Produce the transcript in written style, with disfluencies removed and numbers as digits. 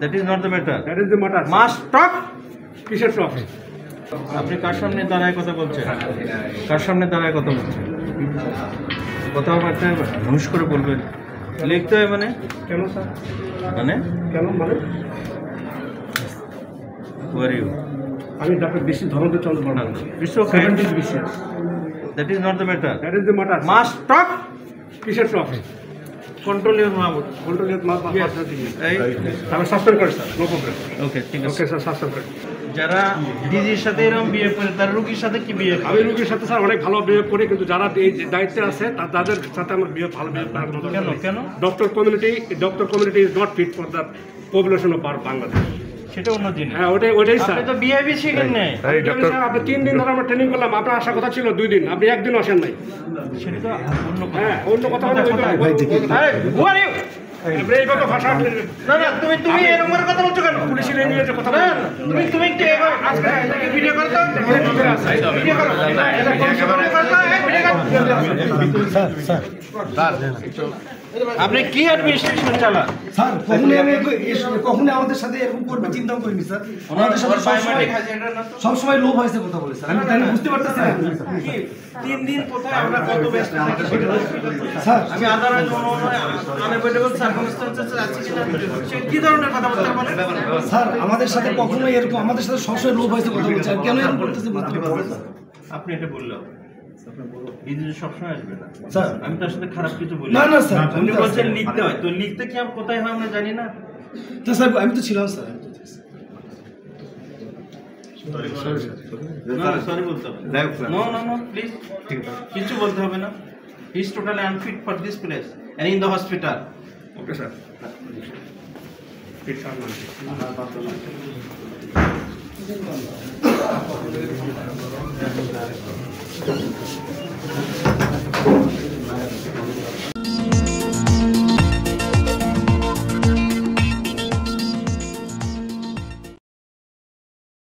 That is not the matter. That is the matter. Must talk. কিসের টক? আপনি কার সামনে দাঁড়ায় কথা বলছেন? কার সামনে দাঁড়ায় কথা বলছেন? কথাবার্তা হুঁশ করে বলবেন। লিখতে হয় মানে? কেন স্যার? মানে? কেন মানে? Who are you? আমি ডক্টর বিসি ধরন্ত Chandra Barman. It's okay. 70 BCS. That is not the matter. That is the matter. Must talk. কিসের টক? Control your mouth. Control your mouth. এই আমি সাসপেন্ড করি স্যার, নো প্রবলেম। ওকে ঠিক আছে। ওকে স্যার, সাসপেন্ড করি। যারা ডিজির সাথে এরকম বিয়ে করে তার রোগীর সাথে কি বিয়ে করে? আমি রোগীর সাথে স্যার অনেক ভালো বিহেভ করি, কিন্তু যারা এই দায়িত্বে আছে তাদের সাথে আমার ভালো বিহেভ করার কোনো দরকার নেই। কেন? Doctor community is not fit for the population of Bangladesh. সেটা অন্য জিনিস। হ্যাঁ, ওটাই স্যার। আপনি তো বিহেভি শিখেন নাই। আপনি 3 দিন ধরে আমরা ট্রেনিং করলাম, আপনার আসার কথা ছিল 2 দিন, আপনি একদিন আসেন নাই। সেটা তো অন্য কথা। হ্যাঁ, অন্য কথা বলে আরে who are you? আপনি এইভাবে ভাষা না তুমি এরকম করে কথা বলছো কেন? পুলিশের নিয়ে কথা না বলেন। তুমি একটু আজকে ভিডিও করো তো। ভিডিও করো। আপনি কি অ্যাডমিনিস্ট্রেশন চালান? স্যার কখনোই আমাদের সাথে এরকম করবে চিন্তাও করিনি স্যার। আমাদের সাথে সবসময় লোভ হয়েছে কথা বলে স্যার। আমি তাই বুঝতে পারতেছি না। 3 দিন কোথায় আমরা কত ব্যস্ত থাকি স্যার আমি আদারওয়াইজ আনএভয়েডেবল সার্কামস্ট্যান্সেস আছে কিনা সে কি ধরনের কথাবার্তা বলে? স্যার আমাদের সাথে কখনোই এরকম, আমাদের সাথে সবসময় লোভ হয়েছে কথা বলছে। আর কেন এরকম করতেছে বুঝতে পারতেছি না। আপনি এটা বললেন বিদেশে সবসময় আসবে না স্যার আমি তার সাথে খারাপ কিছু বলি না স্যার, উনি বলছেন লিখতে হয়, তো লিখতে কি আমরা কোথায় হয় আমরা জানি না। তো স্যার আমি তো ছিলাম স্যার। সরি বলতে হবে নো প্লিজ কিছু বলতে হবে না। He is totally unfit for this place and in the hospital. Okay sir. It's R